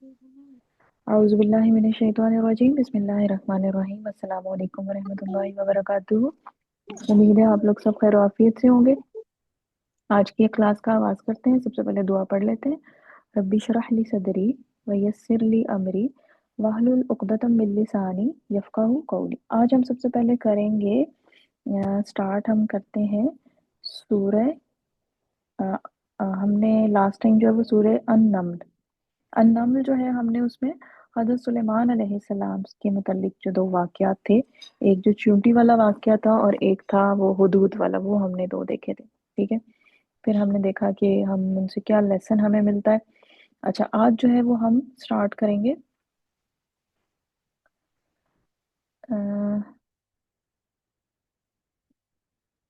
औज़ुबिल्लाहि मिनश्शैतानिर्रजीम बिस्मिल्लाहिर्रहमानिर्रहीम अस्सलामु अलैकुम वरहमतुल्लाहि वबरकातुहू। उम्मीद है आप लोग सब खैर आफियत से होंगे। आज की क्लास का आगाज़ करते हैं। सबसे पहले दुआ पढ़ लेते हैं। रब्बि शरह ली सदरी व यस्सिर ली अमरी वाहलुल उक़दतम मिन लिसानी यफ़क़हू क़ौली। आज हम सबसे पहले करेंगे स्टार्ट हम करते हैं सूरह हमने लास्ट टाइम जो है वो सूरह अन-नम्ल जो है हमने उसमें हज़रत सुलेमान अलैहिस्सलाम के मुतालिक जो 2 वाक़यात थे, एक जो चींटी वाला वाक़या था और एक था वो हुदूद वाला, वो हमने 2 देखे थे, ठीक है? फिर हमने देखा कि हम उनसे क्या लेसन हमें मिलता है। अच्छा, आज जो है वो हम स्टार्ट करेंगे अ,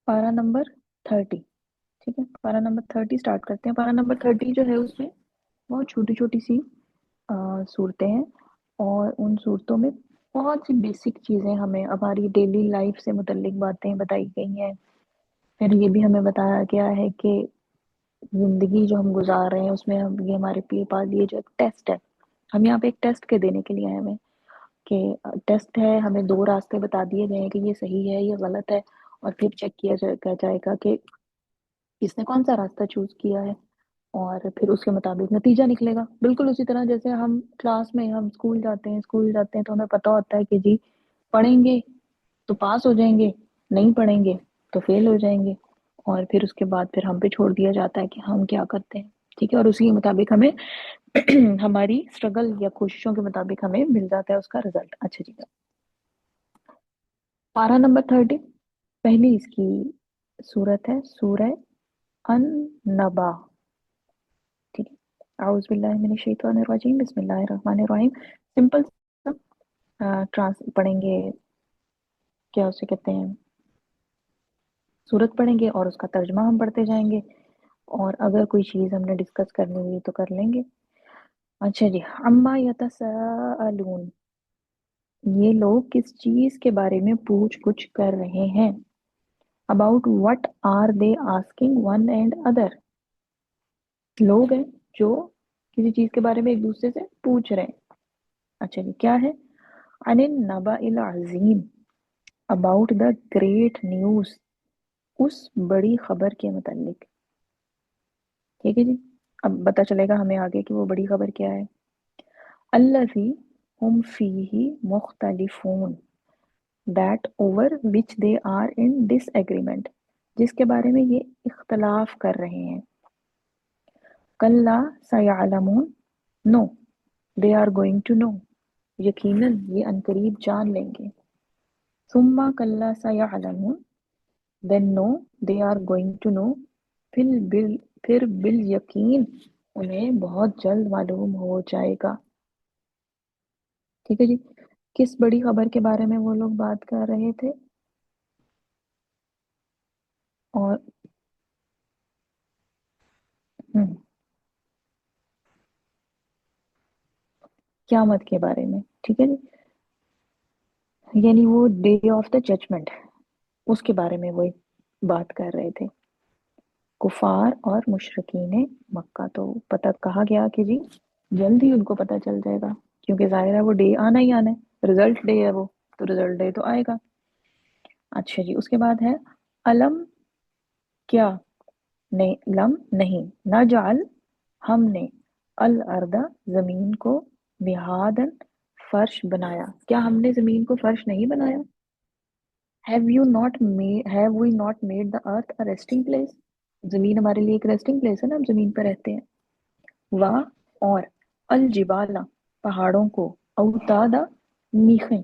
पारा नंबर 30, ठीक है? पारा नंबर 30 स्टार्ट करते हैं। पारा नंबर 30 जो है उसमें बहुत छोटी-छोटी सी सूरतें हैं और उन सूरतों में बहुत सी बेसिक चीज़ें हमें हमारी डेली लाइफ से मुतल्लिक बातें बताई गई हैं। फिर ये भी हमें बताया गया है कि ज़िंदगी जो हम गुज़ार रहे हैं उसमें हम ये हमारे पास ये जो एक टेस्ट है, हम यहाँ पे एक टेस्ट के देने के लिए आए हुए हैं कि टेस्ट है, हमें 2 रास्ते बता दिए गए हैं कि ये सही है, ये गलत है और फिर चेक किया जाएगा कि किसने कौन-सा रास्ता चूज़ किया है और फिर उसके मुताबिक नतीजा निकलेगा। बिल्कुल उसी तरह जैसे हम क्लास में हम स्कूल जाते हैं तो हमें पता होता है कि जी पढ़ेंगे तो पास हो जाएँगे, नहीं पढ़ेंगे तो फेल हो जाएँगे और फिर उसके बाद फिर हम पे छोड़ दिया जाता है कि हम क्या करते हैं, ठीक है? और उसी के मुताबिक हमें हमारी स्ट्रगल या कोशिशों के मुताबिक हमें मिल जाता है उसका रिज़ल्ट। अच्छा जी, पारा नंबर 30 पहली इसकी सूरत है सूरह अन-नबा, ठीक है? औज़ु बिल्लाहि मिनश शैतानिर रजीम बिस्मिल्लाहिर रहमानिर रहीम। सिंपल सा ट्रांस पढ़ेंगे, क्या उसे कहते हैं, सूरत पढ़ेंगे और उसका तर्जुमा हम पढ़ते जाएँगे और अगर कोई चीज़ हमने डिस्कस करनी हुई तो कर लेंगे। अच्छा जी, अम्मा यतसाअलून, ये लोग किस चीज़ के बारे में पूछ-गुछ कर रहे हैं? About what are they asking one and other, लोग हैं जो किसी चीज़ के बारे में एक-दूसरे से पूछ रहे हैं। अच्छा जी, क्या है? अनिन नबाइल अज़ीम, अबाउट द ग्रेट न्यूज़, उस बड़ी खबर के मुतालिक, ठीक है जी? अब पता चलेगा हमें आगे कि वो बड़ी खबर क्या है। अल्लज़ी हुम फ़ीही मुख्तलिफ़ून, that over which they are in disagreement, जिसके बारे में ये इख्तलाफ कर रहे हैं। कल्ला सयअलमून, no they are going to know, यकीनन ये अनकरीब जान लेंगे। सुम्मा कल्ला सयअलमून, then know they are going to know, फिर बिल फिर बिल यकीन उन्हें बहुत जल्द मालूम हो जाएगा। ठीक है जी। किस बड़ी खबर के बारे में वो लोग बात कर रहे थे? और हम्म, क़यामत के बारे में, ठीक है जी। यानी वो डे ऑफ द जजमेंट, उसके बारे में वो बात कर रहे थे। कुफार और मुशरिकीन मक्का, तो पता कहा गया कि जी जल्द ही उनको पता चल जाएगा, क्योंकि जाहिर है वो डे आना ही आना है, रिजल्ट डे है वो, तो रिजल्ट डे तो आएगा। अच्छा जी, उसके बाद है अलम, क्या, नहीं, लम नहीं, नजाल, हमने अल अर्दा, जमीन को, मिहादन, फर्श बनाया, क्या हमने जमीन को फर्श नहीं बनाया? Have we not made the earth a resting place, जमीन हमारे लिए एक रेस्टिंग प्लेस है ना, हम जमीन पर रहते हैं। वाह, और अल जिबाला, पहाड़ों को, औतादा, मीखें,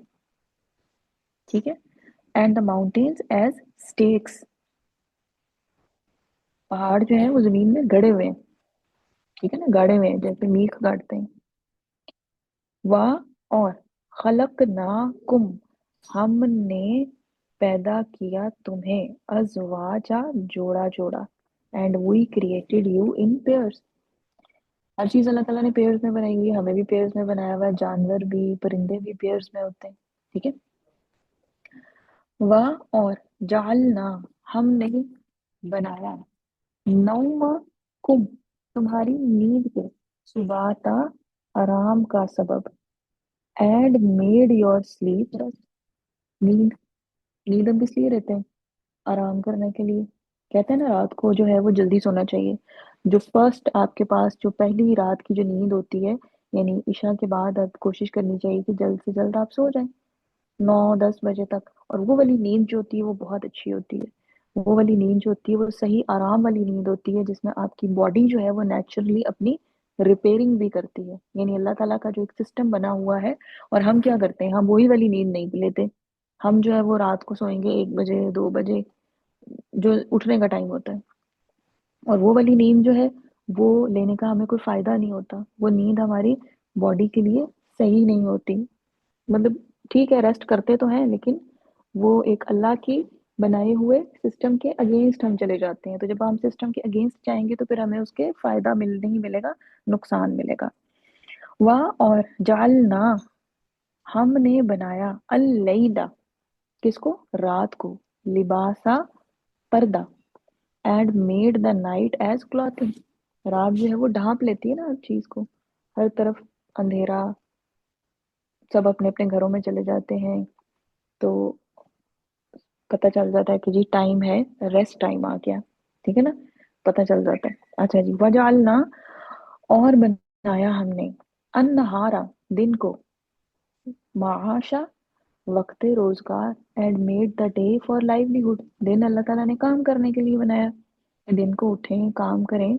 ठीक है, and the mountains as stakes, पहाड़ जो है वो जमीन में गड़े हुए हैं, ठीक है ना, गाड़े हुए हैं जैसे मीख गाड़ते हैं। वाह, और खलकनाकुम, हमने पैदा किया तुम्हें, अज़वाजा, जोड़ा जोड़ा, and we created you in pairs, हर चीज अल्लाह ताला ने पेयर्स में बनाई हुई है, हमें भी पेयर्स में बनाया हुआ है, जानवर भी, परिंदे भी पेयर्स में होते हैं, ठीक है। वाह, और जालना, हमने बनाया, नौम कुम, तुम्हारी नींद को, सुबाता, आराम का सबब, एंड मेड योर स्लीप। नींद, नींद हम किस लिए रहते हैं? आराम करने के लिए। कहते हैं ना रात को जो है वो जल्दी सोना चाहिए। जो फर्स्ट आपके पास जो पहली रात की जो नींद होती है, यानी ईशा के बाद आप कोशिश करनी चाहिए कि जल्द से जल्द आप सो जाएं, 9-10 बजे तक। और वो वाली नींद जो होती है वो बहुत अच्छी होती है। वो वाली नींद जो होती है वो सही आराम वाली नींद होती है, जिसमें आपकी बॉडी जो है वो नेचुरली अपनी रिपेयरिंग भी करती है। यानी अल्लाह ताला का जो एक सिस्टम बना हुआ है, और हम क्या करते हैं, हम वही वाली नींद नहीं लेते। हम जो है वो रात को सोएंगे 1 बजे 2 बजे, जो उठने का टाइम होता है। और वो वाली नींद जो है वो लेने का हमें कोई फायदा नहीं होता। वो नींद हमारी बॉडी के लिए सही नहीं होती। मतलब ठीक है, रेस्ट करते तो हैं, लेकिन वो एक अल्लाह की बनाए हुए सिस्टम के अगेंस्ट हम चले जाते हैं। तो जब हम सिस्टम के अगेंस्ट जाएंगे तो फिर हमें उसके फायदा मिल नहीं मिलेगा, नुकसान मिलेगा। वाह, और जालना, हमने बनाया, अल-लैला, किसको? रात को, लिबासा, पर्दा, and made the night as clothing. रात जो है वो ढांप लेती है ना हर चीज को, हर तरफ अंधेरा, सब अपने अपने घरों में चले जाते हैं, तो पता चल जाता है कि जी टाइम है, रेस्ट टाइम आ गया। ठीक है ना, पता चल जाता है। अच्छा जी, वजालना, और बनाया हमने, अन्नहारा, दिन को, माशा, वक्त रोजगार, and made the day for livelihood. दिन अल्लाह ताला ने काम करने के लिए बनाया। दिन को उठें, काम करें,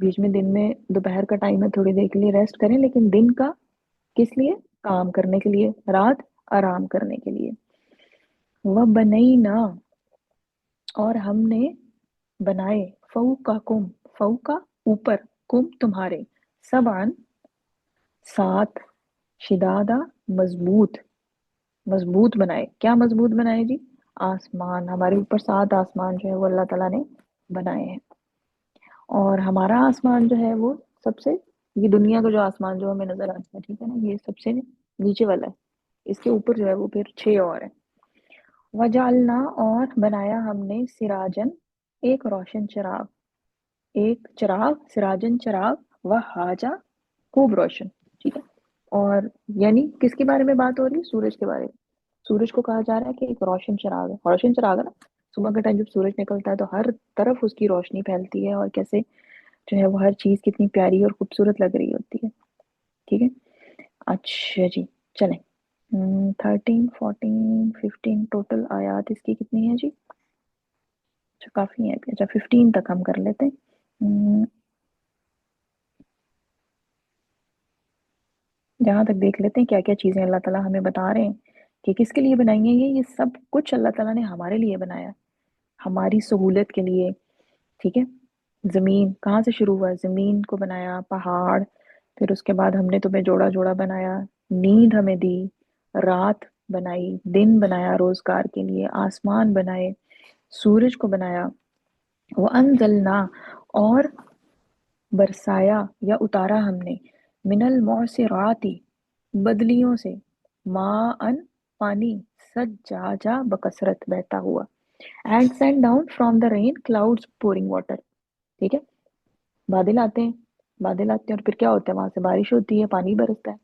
बीच में दिन में दोपहर का टाइम है थोड़ी देर के लिए रेस्ट करें, लेकिन दिन का किस लिए? काम करने के लिए, रात आराम करने के लिए। वह बनैना, और हमने बनाए, फौका कुम, फौका ऊपर, कुम तुम्हारे, सबआन सात, शिदादा मजबूत, मजबूत बनाए। क्या मजबूत बनाए जी? आसमान, हमारे ऊपर 7 आसमान जो है वो अल्लाह ताला ने बनाए हैं। और हमारा आसमान जो है वो सबसे, ये दुनिया का जो आसमान जो हमें नजर आता है, ठीक है ना, ये सबसे नीचे वाला है। इसके ऊपर जो है वो फिर 6 और है। वजालना, और बनाया हमने, सिराजन, एक रोशन चिराग, एक चिराग, सिराजन चिराग, व हाजा, खूब रोशन। ठीक है। और यानी किसके बारे में बात हो रही है? सूरज के बारे में। सूरज को कहा जा रहा है कि एक रोशन चिराग है। रोशन चिराग है ना, सुबह के टाइम जब सूरज निकलता है तो हर तरफ उसकी रोशनी फैलती है, और कैसे जो है वो हर चीज कितनी प्यारी और खूबसूरत लग रही होती है। ठीक है। अच्छा जी, चलें। 13, 14, 15 टोटल आयात इसकी कितनी है जी? अच्छा, काफी है। अच्छा, 15 तक हम कर लेते हैं। जहाँ तक देख लेते हैं क्या क्या चीजें अल्लाह ताला हमें बता रहे हैं कि किसके लिए बनाई है। ये सब कुछ अल्लाह ताला ने हमारे लिए बनाया, हमारी सहूलत के लिए। ठीक है। जमीन कहाँ से शुरू हुआ? जमीन को बनाया, पहाड़, फिर उसके बाद हमने तुम्हें जोड़ा जोड़ा बनाया, नींद हमें दी, रात बनाई, दिन बनाया रोजगार के लिए, आसमान बनाए, सूरज को बनाया, वो अनजलना, और बरसाया या उतारा हमने, मिनल मौसिराती, बदलियों से, माअन, पानी, सज्जाजा, बकसरत, बहता हुआ, and send down from the rain clouds pouring water. ठीक है। बादल आते हैं, बादल आते हैं और फिर क्या होता है, वहां से बारिश होती है, पानी बरसता है।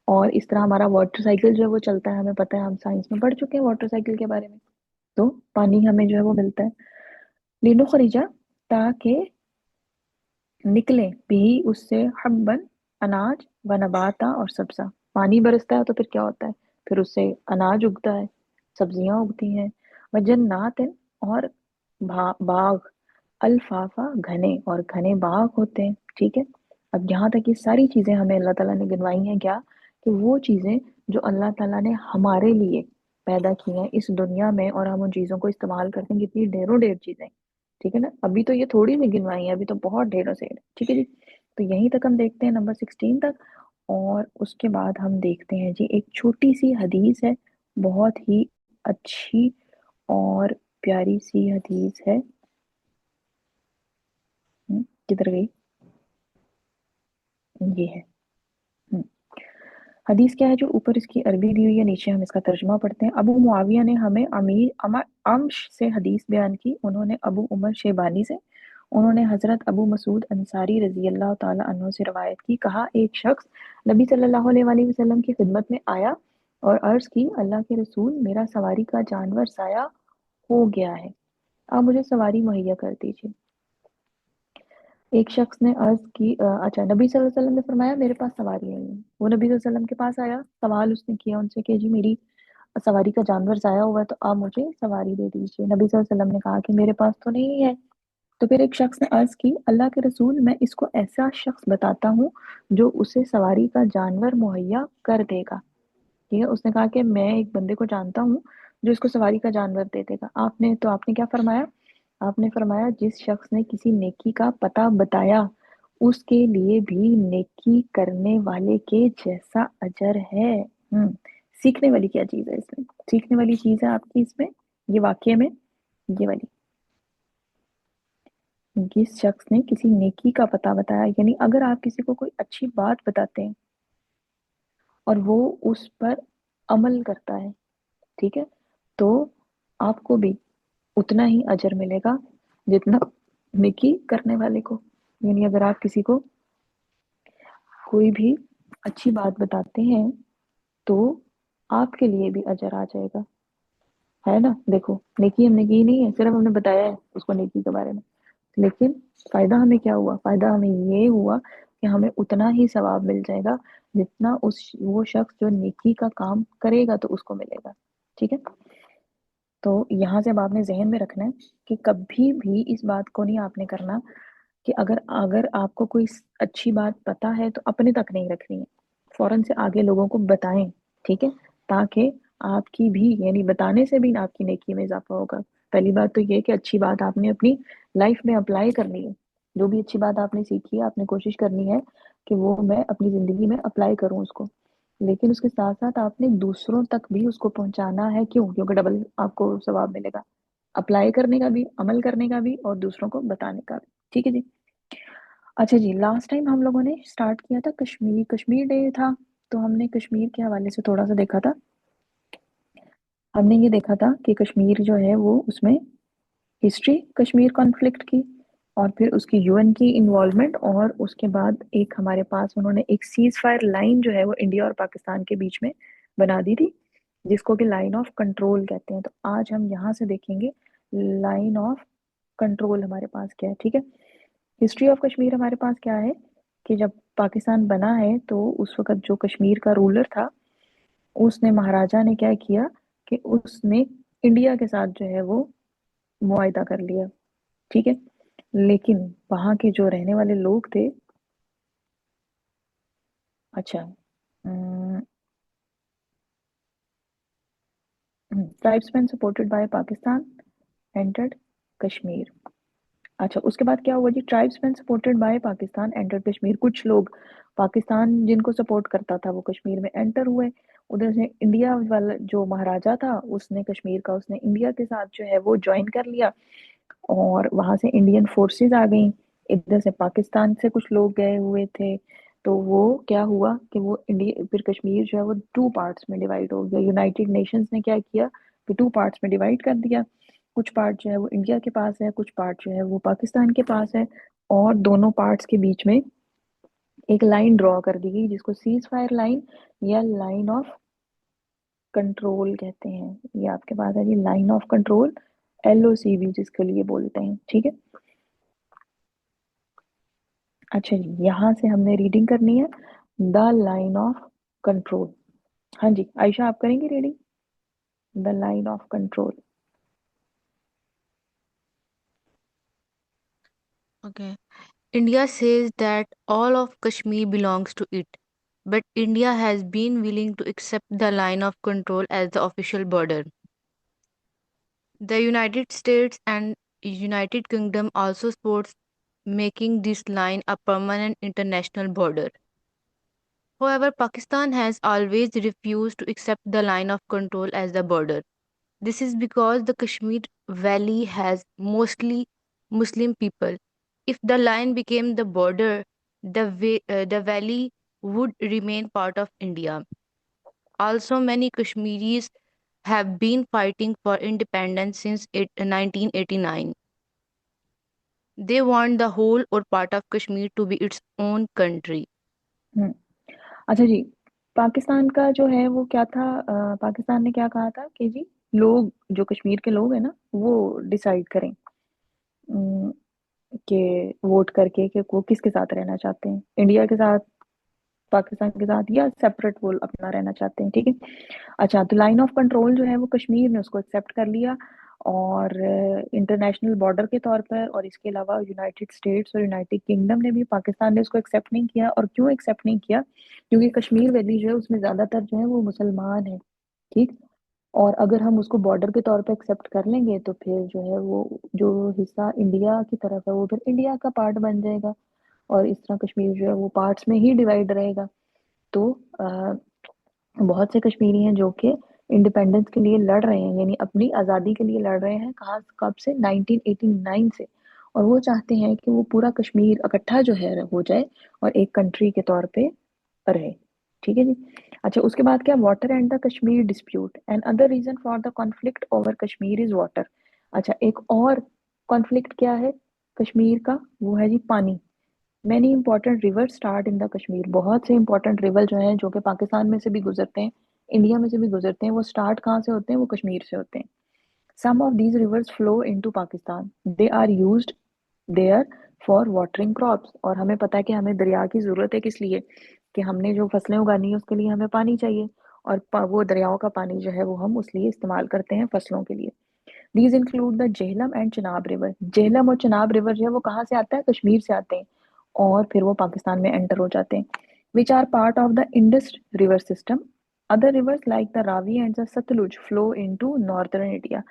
और इस तरह हमारा वाटर साइकिल जो है वो चलता है। हमें पता है, हम साइंस में पढ़ चुके हैं वाटर साइकिल के बारे में। तो पानी हमें जो है वो मिलता है, लीनो खरीजा, ताकि निकले, भी उससे, हब्बन, अनाज, व नबाता, और सब्जा। पानी बरसता है तो फिर क्या होता है? फिर उससे अनाज उगता है, सब्जियां उगती हैं। व जन्नातिन, और बाग, अल्फाफा, घने, और घने बाग होते हैं। ठीक है। अब यहाँ तक ये सारी चीजें हमें अल्लाह ताला ने गिनवाई हैं, क्या? कि वो चीजें जो अल्लाह ताला ने हमारे लिए पैदा की हैं इस दुनिया में, और हम उन चीजों को इस्तेमाल करते हैं, कितनी ढेरों ढेर चीजें। ठीक है ना, अभी तो ये थोड़ी सी गिनवाई है, अभी तो बहुत ढेरों से है। ठीक है जी। तो यहीं तक हम देखते हैं, नंबर 16 तक। और उसके बाद हम देखते हैं जी, एक छोटी सी हदीस है, बहुत ही अच्छी और प्यारी सी हदीस है। किधर गई? ये है। हम्म, हदीस क्या है? जो ऊपर इसकी अरबी दी हुई है, नीचे हम इसका तर्जुमा पढ़ते हैं। अबू मुआविया ने हमें अमीर अमर अम्श से हदीस बयान की, उन्होंने अबू उमर शेबानी से, उन्होंने हजरत अबू मसूद अंसारी रजी अल्लाह ताला अन्हु से रवायत की, कहा एक शख्स नबी सल्लल्लाहु अलैहि वसल्लम की खिदमत में आया और अर्ज की, अल्लाह के रसूल, मेरा सवारी का जानवर ज़ाया हो गया है, आप मुझे सवारी मुहैया कर दीजिए। एक शख्स ने अर्ज की अच्छा, नबी सल्लल्लाहु अलैहि वसल्लम ने फरमाया मेरे पास सवारी नहीं है। वो नबी सल्लल्लाहु अलैहि वसल्लम के पास आया, सवाल उसने किया उनसे कि जी मेरी सवारी का जानवर ज़ाया हुआ है, तो आप मुझे सवारी दे दीजिए। नबी सल्लल्लाहु अलैहि वसल्लम ने कहा कि मेरे पास तो नहीं है। तो फिर एक शख्स ने अर्ज की, अल्लाह के रसूल, मैं इसको ऐसा शख्स बताता हूँ जो उसे सवारी का जानवर मुहैया कर देगा। ठीक है, उसने कहा कि मैं एक बंदे को जानता हूँ जो इसको सवारी का जानवर दे देगा। आपने क्या फरमाया? आपने फरमाया जिस शख्स ने किसी नेकी का पता बताया उसके लिए भी नेकी करने वाले के जैसा अजर है। सीखने वाली क्या चीज है इसमें? सीखने वाली चीज है आपकी इसमें, ये वाक्य में, ये वाली, जिस शख्स ने किसी नेकी का पता बताया, यानी अगर आप किसी को कोई अच्छी बात बताते हैं और वो उस पर अमल करता है, ठीक है, तो आपको भी उतना ही अजर मिलेगा जितना नेकी करने वाले को। यानी अगर आप किसी को कोई भी अच्छी बात बताते हैं तो आपके लिए भी अजर आ जाएगा, है ना। देखो, नेकी हमने की नहीं है, सिर्फ हमने बताया है उसको नेकी के बारे में, लेकिन फायदा हमें क्या हुआ? फायदा हमें ये हुआ कि हमें उतना ही सवाब मिल जाएगा जितना उस वो शख्स जो नेकी का काम करेगा तो उसको मिलेगा। ठीक है, तो यहाँ से अब आपने जहन में रखना है कि कभी भी इस बात को नहीं आपने करना कि अगर अगर आपको कोई अच्छी बात पता है तो अपने तक नहीं रखनी है, फौरन से आगे लोगों को बताएं। ठीक है, ताकि आपकी भी, यानी बताने से भी आपकी नेकी में इजाफा होगा। पहली बात तो ये कि अच्छी बात आपने अपनी लाइफ में अप्लाई करनी है। जो भी अच्छी बात आपने सीखी है आपने कोशिश करनी है कि वो मैं अपनी जिंदगी में अप्लाई करूं उसको। लेकिन उसके साथ साथ आपने दूसरों तक भी उसको पहुंचाना है। क्यों? क्योंकि डबल आपको सवाब मिलेगा, अप्लाई करने का भी, अमल करने का भी, और दूसरों को बताने का भी। ठीक है जी। अच्छा जी, लास्ट टाइम हम लोगों ने स्टार्ट किया था कश्मीर, कश्मीर डे था, तो हमने कश्मीर के हवाले से थोड़ा सा देखा था। हमने ये देखा था कि कश्मीर जो है वो, उसमें हिस्ट्री कश्मीर कॉन्फ्लिक्ट की, और फिर उसकी यूएन की इन्वॉल्वमेंट, और उसके बाद एक हमारे पास उन्होंने एक सीज फायर लाइन जो है वो इंडिया और पाकिस्तान के बीच में बना दी थी, जिसको कि लाइन ऑफ कंट्रोल कहते हैं। तो आज हम यहाँ से देखेंगे लाइन ऑफ कंट्रोल हमारे पास क्या है। ठीक है, हिस्ट्री ऑफ कश्मीर हमारे पास क्या है कि जब पाकिस्तान बना है तो उस वक्त जो कश्मीर का रूलर था, उसने, महाराजा ने क्या किया कि उसने इंडिया के साथ जो है वो मुआयदा कर लिया। ठीक है, लेकिन वहां के जो रहने वाले लोग थे, अच्छा, tribesman supported by Pakistan entered Kashmir. अच्छा, उसके बाद क्या हुआ जी? Tribesman supported by Pakistan enter Kashmir, कुछ लोग पाकिस्तान जिनको सपोर्ट करता था वो कश्मीर में एंटर हुए। उधर से इंडिया वाला जो महाराजा था उसने कश्मीर का, उसने इंडिया के साथ जो है वो ज्वाइन कर लिया, और वहां से इंडियन फोर्सेस आ गई। इधर से पाकिस्तान से कुछ लोग गए हुए थे। तो वो क्या हुआ कि वो इंडिया, फिर कश्मीर जो है वो टू पार्ट्स में डिवाइड हो गया। यूनाइटेड नेशंस ने क्या किया कि टू पार्ट्स में डिवाइड कर दिया। कुछ पार्ट जो है वो इंडिया के पास है, कुछ पार्ट जो है वो पाकिस्तान के पास है, और दोनों पार्ट्स के बीच में एक लाइन ड्रॉ कर दी गई जिसको सीज फायर लाइन या लाइन ऑफ कंट्रोल कहते हैं। ये आपके पास है जी, लाइन ऑफ कंट्रोल, LOC भी जिसके लिए बोलते हैं। ठीक है, अच्छा जी, यहाँ से हमने रीडिंग करनी है, द लाइन ऑफ कंट्रोल। हाँ जी, आयशा आप करेंगे reading, the line of control. Okay. India says that all of Kashmir belongs to it, but India has been willing to accept the line of control as the official border. The United States and United Kingdom also supports making this line a permanent international border. However, Pakistan has always refused to accept the line of control as the border. This is because the Kashmir Valley has mostly Muslim people. If the line became the border, the valley would remain part of India. Also, many Kashmiris have been fighting for independence since 1989. They want the whole or part of Kashmir to be its own country. हम्म, अच्छा जी, पाकिस्तान का जो है वो क्या था, पाकिस्तान ने क्या कहा था कि जी लोग, जो कश्मीर के लोग हैं ना, वो डिसाइड करें, अम, कि वोट करके कि वो किसके साथ रहना चाहते हैं, इंडिया के साथ, पाकिस्तान के साथ, या सेपरेट वो अपना रहना चाहते हैं, ठीक है। अच्छा, तो लाइन ऑफ कंट्रोल जो है वो कश्मीर ने उसको एक्सेप्ट कर लिया, और इंटरनेशनल बॉर्डर के तौर पर, और इसके अलावा यूनाइटेड स्टेट्स और यूनाइटेड किंगडम ने भी, पाकिस्तान ने उसको एक्सेप्ट नहीं किया। और क्यों एक्सेप्ट नहीं किया? क्योंकि कश्मीर वैली जो है उसमें ज्यादातर जो है वो मुसलमान है, ठीक। और अगर हम उसको बॉर्डर के तौर पे एक्सेप्ट कर लेंगे तो फिर जो है वो जो हिस्सा इंडिया की तरफ है वो फिर इंडिया का पार्ट बन जाएगा, और इस तरह कश्मीर जो है वो पार्ट्स में ही डिवाइड रहेगा। तो बहुत से कश्मीरी हैं जो कि इंडिपेंडेंस के लिए लड़ रहे हैं, यानी अपनी आज़ादी के लिए लड़ रहे हैं, कहाँ कब से, 1989 से। और वो चाहते हैं कि वो पूरा कश्मीर इकट्ठा जो है हो जाए और एक कंट्री के तौर पे रहे, ठीक है जी। अच्छा, उसके बाद क्या, water and the Kashmir dispute and other reason for the conflict over Kashmir is water. अच्छा, एक और कॉन्फ्लिक्ट क्या है कश्मीर का, वो है जी पानी। Many important river start in the Kashmir, बहुत से इंपॉर्टेंट रिवर जो हैं जो कि पाकिस्तान में से भी गुजरते हैं, इंडिया में से भी गुजरते हैं, वो स्टार्ट कहाँ से होते हैं, वो कश्मीर से होते हैं। Some of these rivers flow into Pakistan, they are used there for watering crops. और हमें पता है कि हमें दरिया की जरूरत है, किस लिए, कि हमने जो फसलें उगानी है उसके लिए हमें पानी चाहिए, और वो दरियाओं का पानी जो है वो हम उस लिए इस्तेमाल करते हैं फसलों के लिए। These include the Jhelum and Chenab river. Jhelum और चिनाब रिवर जो है वो कहाँ से आता है, कश्मीर से आते हैं, और फिर वो पाकिस्तान में एंटर हो जाते हैं। Which are part of the Indus river system. Other rivers like the Ravi and the Sutlej flow into northern India.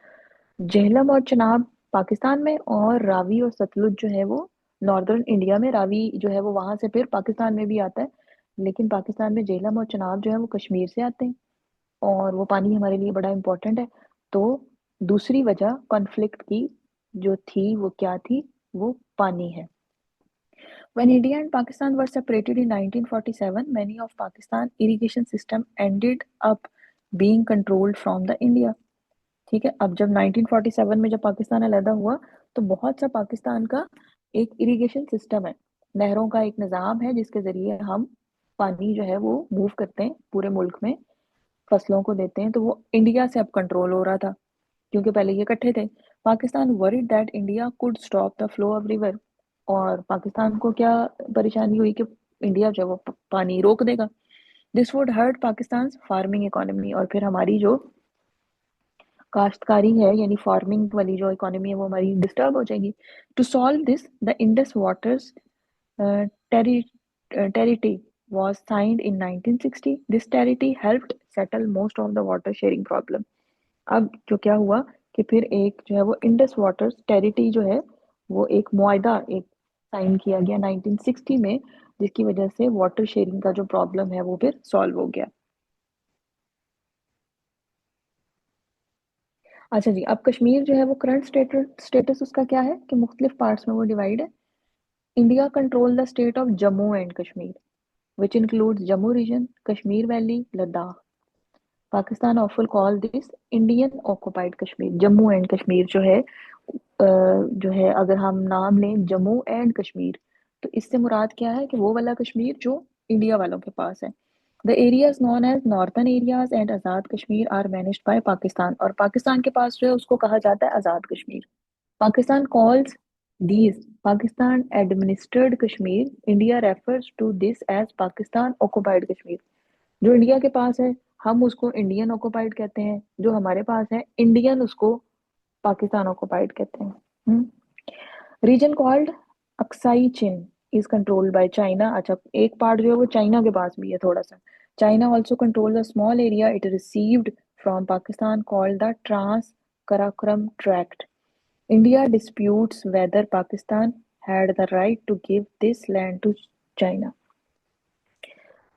Jhelum और चिनाब पाकिस्तान में, और रावी और सतलुज जो है वो नॉर्दर्न इंडिया में। रावी जो है वो वहां से फिर पाकिस्तान में भी आता है, लेकिन पाकिस्तान में झेलम और चिनाब जो है वो कश्मीर से आते हैं, और वो पानी हमारे लिए बड़ा इम्पोर्टेंट है। तो दूसरी वजह कॉन्फ्लिक्ट की जो थी वो क्या थी, वो पानी है। When India and Pakistan were separated in 1947, many of Pakistan irrigation system ended up being controlled from the India. ठीक है, अब जब 1947 में जब पाकिस्तान अलहदा हुआ, तो बहुत सा पाकिस्तान का एक इरिगेशन सिस्टम है, नहरों का एक निज़ाम है जिसके ज़रिए हम पानी जो है वो मूव करते हैं पूरे मुल्क में, फसलों को देते हैं, तो वो इंडिया से अब कंट्रोल हो रहा था, क्योंकि पहले ये इकट्ठे थे। Pakistan worried that India could stop the flow of river. और पाकिस्तान को क्या परेशानी हुई कि इंडिया जो है वो पानी रोक देगा। This would hurt Pakistan farming economy, और फिर हमारी जो काश्तकारी है यानी फार्मिंग वाली जो इकोनॉमी है वो हमारी डिस्टर्ब हो जाएगी। To solve this the Indus waters treaty was signed in 1960. This territory helped settle most of the water sharing problem. अब जो क्या हुआ कि फिर एक जो है वो इंडस वाटर्स टेरिटरी जो है वो एक मुआहदा एक साइन किया गया 1960 में, जिसकी वजह से वाटर शेयरिंग का जो प्रॉब्लम है वो फिर सॉल्व हो गया। अच्छा जी, अब कश्मीर जो है वो करंट स्टेटस उसका क्या है कि मुख्तलिफ पार्ट्स में वो डिवाइड है। India control the state of Jammu and Kashmir which includes Jammu region, Kashmir valley, Ladakh. Pakistan often call this Indian occupied Kashmir. Jammu and Kashmir जो है अगर हम नाम लें जम्मू एंड कश्मीर, तो इससे मुराद क्या है कि वो वाला कश्मीर जो इंडिया वालों के पास है। The areas known as northern areas and Azad Kashmir are managed by Pakistan, और पाकिस्तान के पास जो है उसको कहा जाता है Azad Kashmir. Pakistan calls these Pakistan administered Kashmir, India refers to this as Pakistan occupied Kashmir. जो इंडिया के पास है हम उसको इंडियन ऑक्युपाइड कहते हैं, जो हमारे पास है इंडियन उसको पाकिस्तान ऑक्युपाइड कहते हैं। Reason called Aksai chin is controlled by China. अच्छा, एक पार्ट जो है वो चाइना के पास भी है थोड़ा सा। China also control the small area it received from Pakistan called the trans Karakoram tract. India disputes whether Pakistan had the right to give this land to China.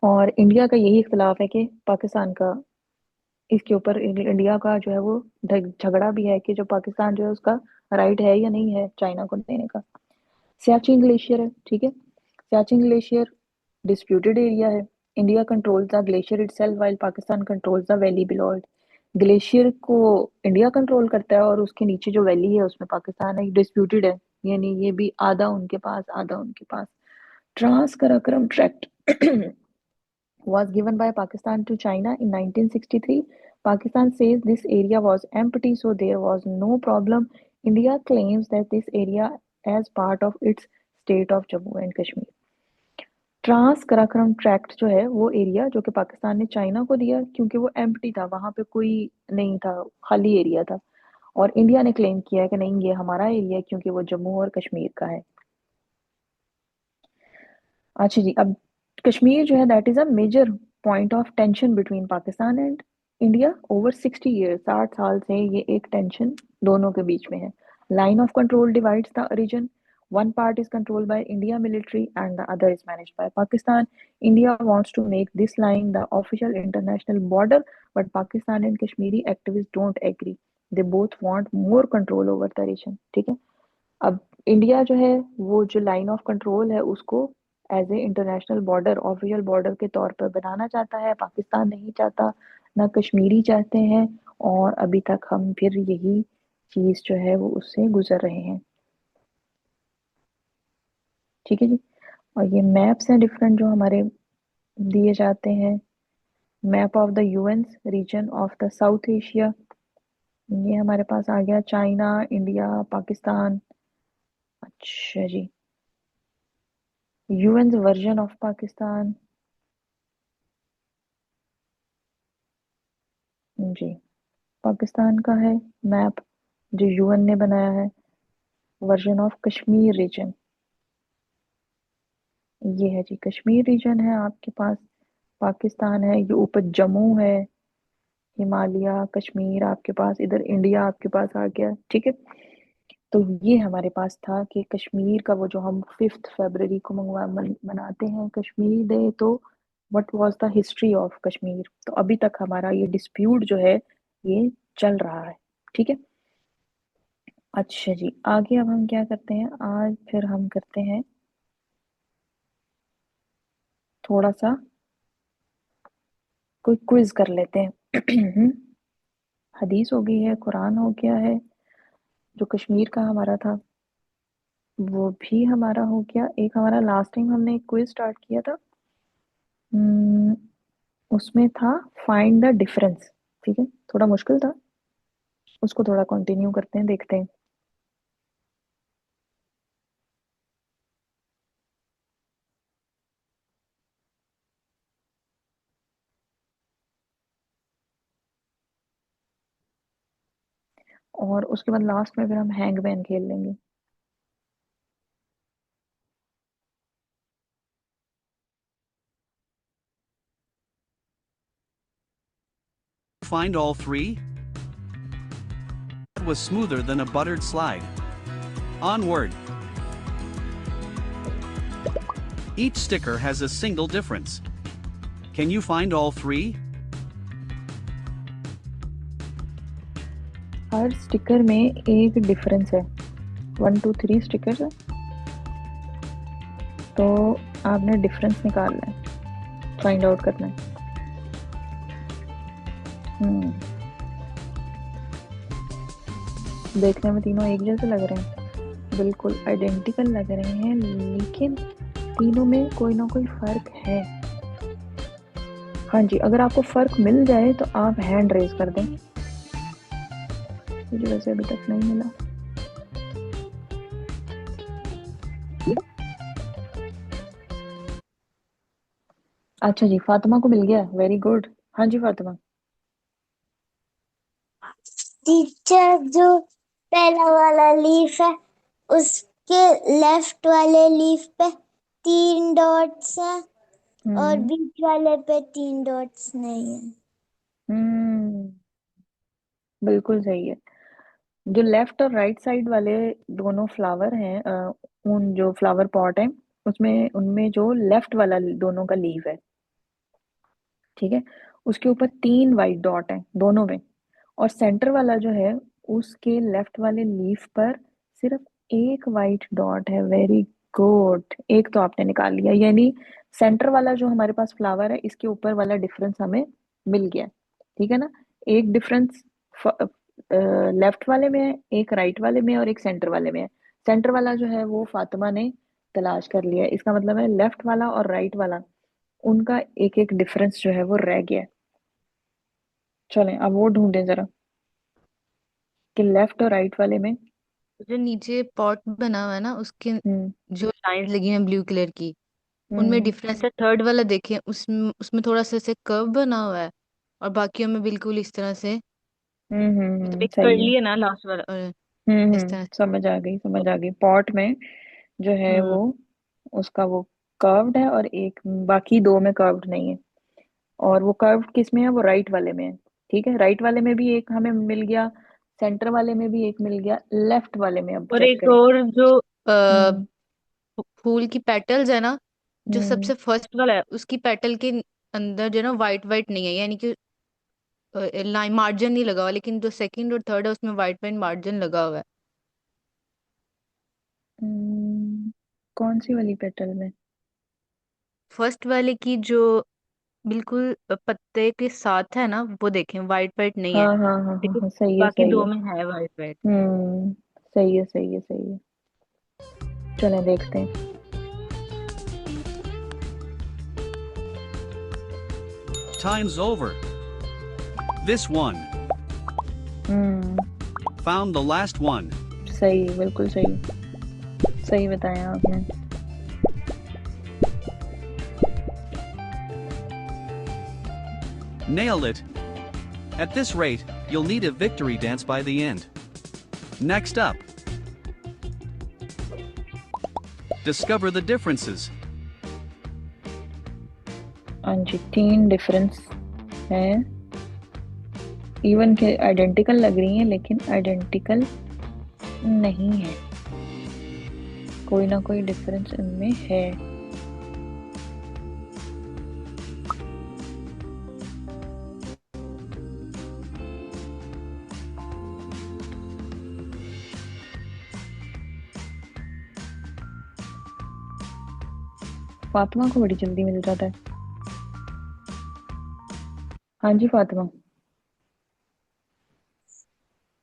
और इंडिया का यही इख्तलाफ है कि पाकिस्तान का इसके ऊपर इंडिया का जो है वो झगड़ा भी है कि जो पाकिस्तान जो है उसका राइट है या नहीं है चाइना को देने का। सियाचिन ग्लेशियर है, ठीक है। सियाचिन ग्लेशियर डिस्प्यूटेड एरिया है। India controls the glacier itself while Pakistan controls the valley below it. Glacier को इंडिया कंट्रोल करता है और उसके नीचे जो वैली है उसमें पाकिस्तान है, डिस्प्यूटेड है। यानी ये भी आधा उनके पास आधा उनके पास। Trans Karakoram tract was given by Pakistan to China in 1963. Pakistan says this area was empty, so there was no problem. India claims that this area as part of its state of Jammu and Kashmir. Trans Karakoram tract जो है वो area जो कि पाकिस्तान ने China को दिया क्योंकि वो एम्प्टी था, वहां पे कोई नहीं था, खाली एरिया था। और इंडिया ने क्लेम किया है कि नहीं ये हमारा एरिया है क्योंकि वो जम्मू और कश्मीर का है। अच्छा जी, अब कश्मीर जो है that is a major point of tension between Pakistan and India over 60 years. 60 साल से ये एक टेंशन दोनों के बीच में है। Line of control divides the region. One part is controlled by India military and the other is managed by Pakistan. India wants to make this line the official international border, but Pakistan and Kashmiri activists don't agree. They both want more control over the region. ठीक है। अब India जो है वो जो line of control है उसको as a international border, official border के तौर पर बनाना चाहता है, पाकिस्तान नहीं चाहता, ना कश्मीरी चाहते हैं। और अभी तक हम फिर यही चीज जो है वो उससे गुजर रहे हैं। ठीक है जी। और ये मैप्स हैं डिफरेंट जो हमारे दिए जाते हैं। Map of the UN region of the south Asia, ये हमारे पास आ गया, चाइना, इंडिया, पाकिस्तान। अच्छा जी, यूएन वर्जन ऑफ पाकिस्तान। जी, पाकिस्तान का है मैप जो यूएन ने बनाया है, वर्जन ऑफ कश्मीर रीजन। ये है जी, कश्मीर रीजन है आपके पास, पाकिस्तान है, ये ऊपर जम्मू है, हिमालय, कश्मीर आपके पास, इधर इंडिया आपके पास आ गया। ठीक है। तो ये हमारे पास था कि कश्मीर का वो जो हम 5 फरवरी को मनाते हैं कश्मीर डे, तो what was the history of Kashmir. तो अभी तक हमारा ये डिस्प्यूट जो है ये चल रहा है। ठीक है। अच्छा जी, आगे अब हम क्या करते हैं, आज फिर हम करते हैं थोड़ा सा कोई क्विज कर लेते हैं। हदीस हो गई है, कुरान हो गया है, जो कश्मीर का हमारा था वो भी हमारा हो गया। एक हमारा लास्ट टाइम हमने एक क्विज स्टार्ट किया था, हम्म, उसमें था फाइंड द डिफरेंस। ठीक है, थोड़ा मुश्किल था, उसको थोड़ा कंटिन्यू करते हैं, देखते हैं। और उसके बाद लास्ट में फिर हम हैंगमैन खेल लेंगे। Find all three? It was smoother than a buttered slide. Onward. Each sticker has a single difference. Can you find all three? Her sticker में एक डिफरेंस है, 1 2 3 स्टिकर है, तो आपने डिफरेंस निकालना है, फाइंड आउट करना है। देखने में तीनों एक जैसे लग रहे हैं, बिल्कुल आइडेंटिकल लग रहे हैं, लेकिन तीनों में कोई ना कोई फर्क है। हाँ जी, अगर आपको फर्क मिल जाए तो आप हैंड रेज कर दें, मुझे वैसे अभी तक नहीं मिला। अच्छा जी, फातिमा को मिल गया, वेरी गुड। हाँ जी फातिमा। टीचर, जो पहला वाला लीफ है उसके लेफ्ट वाले लीफ पे 3 डॉट्स हैं और बीच वाले पे 3 डॉट्स नहीं है। हम्म, बिल्कुल सही है। जो लेफ्ट और राइट साइड वाले दोनों फ्लावर हैं, उन जो फ्लावर पॉट है उसमें, उनमें जो लेफ्ट वाला दोनों का लीव है, ठीक है, उसके ऊपर 3 वाइट डॉट हैं दोनों में। और सेंटर वाला जो है उसके लेफ्ट वाले लीफ पर सिर्फ एक वाइट डॉट है। वेरी गुड, एक तो आपने निकाल लिया, यानी सेंटर वाला जो हमारे पास फ्लावर है इसके ऊपर वाला डिफरेंस हमें मिल गया। ठीक है ना, एक डिफरेंस लेफ्ट वाले में है, एक राइट वाले में है और एक सेंटर वाले में है। सेंटर वाला जो है वो फातिमा ने तलाश कर लिया है। इसका मतलब है लेफ्ट वाला और राइट वाला, उनका एक एक डिफरेंस जो है वो रह गया है। चलें अब वो ढूंढें जरा कि लेफ्ट और राइट वाले में। जो नीचे पॉट बना हुआ है ना, उसके हम्म जो लाइंस लगी हैं ब्लू कलर की, उनमें हम्म डिफरेंस है। थर्ड वाला देखें, उसमें उसमें थोड़ा सा ऐसे कर्व बना हुआ है, और बाकियों में बिल्कुल इस तरह से, मतलब एक सही है। कर्ली है ना लास्ट वाला, इस तरह से। समझ आ गई, समझ आ गई। पॉट में जो है वो हम्म उसका वो कर्व्ड है और एक बाकी दो में कर्व्ड नहीं है। और वो कर्व किस में है, वो राइट वाले में है। ठीक है, राइट वाले में भी एक हमें मिल गया, सेंटर वाले में भी एक मिल गया, लेफ्ट वाले में अब और चेक एक करें। और जो हम्म फूल की पेटल्स है ना, जो हम्म सबसे फर्स्ट वाला है, उसकी पेटल के अंदर जो है ना वाइट वाइट नहीं है, यानी कि लाइन मार्जिन नहीं लगा हुआ, लेकिन जो सेकंड और थर्ड है उसमें वाइट वाइट मार्जिन लगा हुआ है। कौन सी वाली पेटल में? फर्स्ट वाले की जो बिल्कुल पत्ते के साथ है ना, वो देखें वाइट वाइट नहीं हाँ है, हाँ हाँ हाँ लेकिन हाँ, सही है बाकी सही दो है। में है वाइट वाइट। हम्म सही है सही है सही है। चलें देखते हैं। Time's over. This one. Hmm Found the last one. सही, बिल्कुल सही, सही बताया आपने। Nailed it. At this rate, you'll need a victory dance by the end. Next up, discover the differences. हाँ जी, 3 डिफरेंस है। इवन के आइडेंटिकल लग रही हैं लेकिन आइडेंटिकल नहीं है, कोई ना कोई डिफरेंस इनमें है। फातिमा को बड़ी जल्दी मिल जाता है। हाँ जी फातिमा।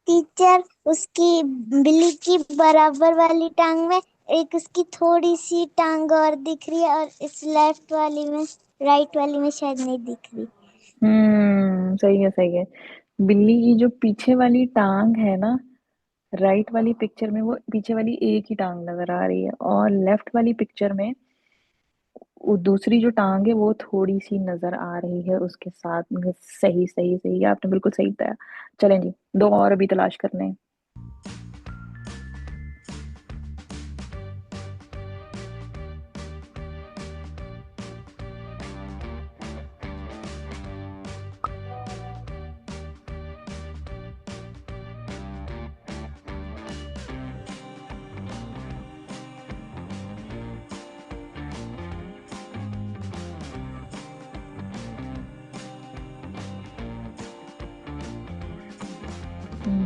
टीचर, उसकी बिल्ली की बराबर वाली टांग में एक उसकी थोड़ी सी टांग और दिख रही है, और इस लेफ्ट वाली में, राइट वाली में शायद नहीं दिख रही। सही है सही है। बिल्ली की जो पीछे वाली टांग है ना, राइट वाली पिक्चर में वो पीछे वाली एक ही टांग नजर आ रही है, और लेफ्ट वाली पिक्चर में वो दूसरी जो टांग है वो थोड़ी सी नजर आ रही है उसके साथ में। सही सही सही, आपने बिल्कुल सही बताया। चलें जी, दो और अभी तलाश करने हैं।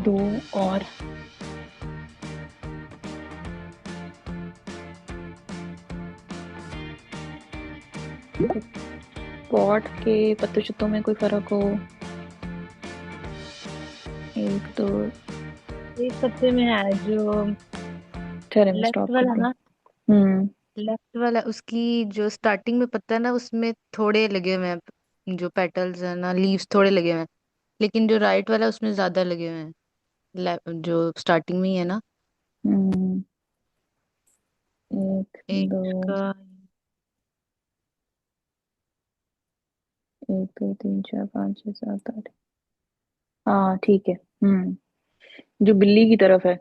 दो और। पॉट के पत्तों छत्तों में कोई फर्क हो? एक तो एक पत्ते में है जो चले मैं लेफ्ट स्टॉप वाला करती हूँ। ना, हम्म लेफ्ट वाला उसकी जो स्टार्टिंग में पत्ता है ना, उसमें थोड़े लगे हुए हैं, जो पेटल्स है ना, लीव्स थोड़े लगे हुए हैं। लेकिन जो राइट वाला है उसमें ज्यादा लगे हुए हैं, जो स्टार्टिंग में ही है ना। हम्म एक एक दो, का 1 2 3 4 5 6 7 8। हाँ ठीक है। जो बिल्ली की तरफ है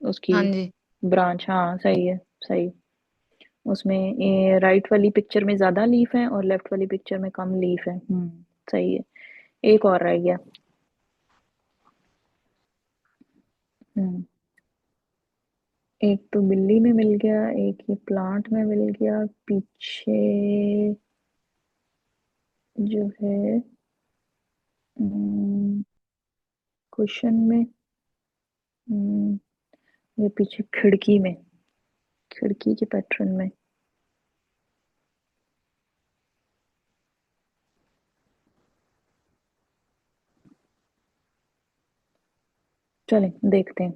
उसकी हाँ जी। ब्रांच, हाँ सही है सही। उसमें राइट वाली पिक्चर में ज्यादा लीफ है और लेफ्ट वाली पिक्चर में कम लीफ है। सही है। एक और रह गया। हम्म एक तो बिल्ली में मिल गया, एक ये प्लांट में मिल गया, पीछे जो है क्वेश्चन में, ये पीछे खिड़की में, खिड़की के पैटर्न में। चलें देखते हैं।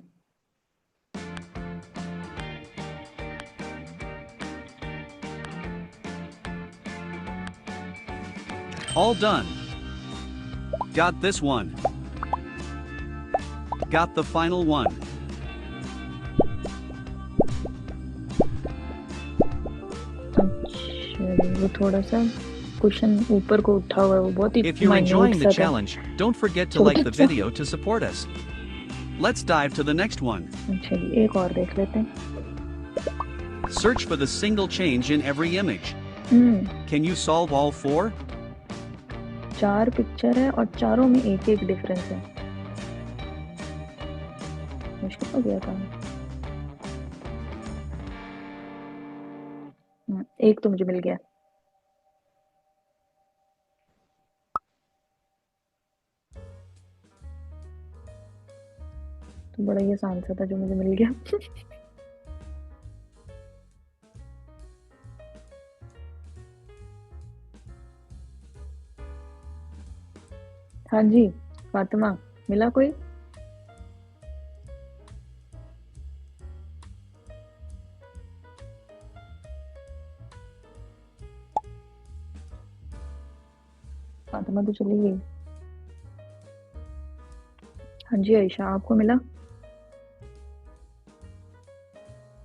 All done. Got this one. Got the final one. अच्छा, वो थोड़ा सा क्वेश्चन ऊपर को उठा हुआ है, वो बहुत ही If you're minute enjoying the सा था। challenge, don't forget to like the छोटा सा। video to support us. Let's dive to the next one. चलिए एक और देख लेते हैं। Search for the single change in every image. Can you solve all 4? 4 picture है और चारों में एक एक डिफरेंस है। मुश्किल हो गया काम। एक तो मुझे मिल गया। तो बड़ा ही आसान सा था जो मुझे मिल गया। हाँ जी फातिमा, मिला कोई? फातिमा तो चली गई। हाँ जी आयशा, आपको मिला?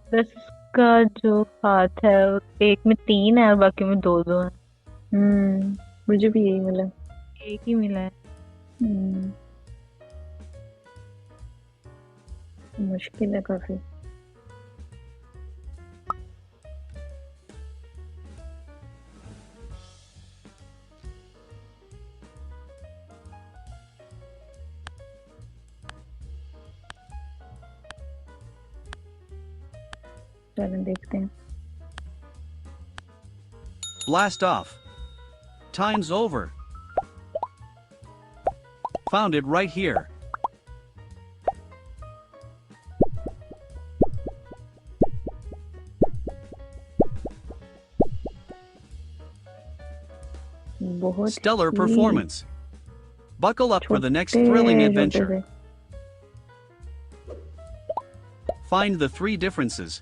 बस का जो हाथ है एक में 3 है और बाकी में 2 है। मुझे भी यही मिला। एक ही मिला है। मुश्किल है काफी। चलो देखते हैं। Blast off. Time's over. Found it right here. बहुत Stellar he performance. Buckle up for the next छोटे thrilling छोटे adventure. से। Find the 3 differences.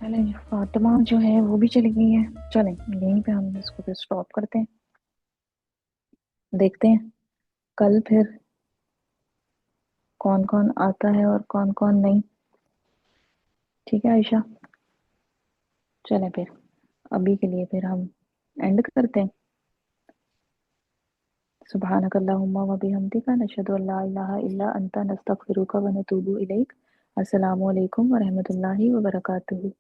चलें, फातिमा जो है वो भी चली गई है। चलें यहीं पे हम इसको फिर स्टॉप करते हैं। देखते हैं कल फिर कौन कौन आता है और कौन कौन नहीं। ठीक है आयशा, चलें फिर अभी के लिए फिर हम एंड करते हैं। सुब्हानक अल्लाहुम्मा व बिहम्दिका नशहदु अल्ला इलाहा इल्ला अंता नस्तगफिरुका व नतूबु इलैक। अस्सलामु अलैकुम व रहमतुल्लाहि व बरकातुहू।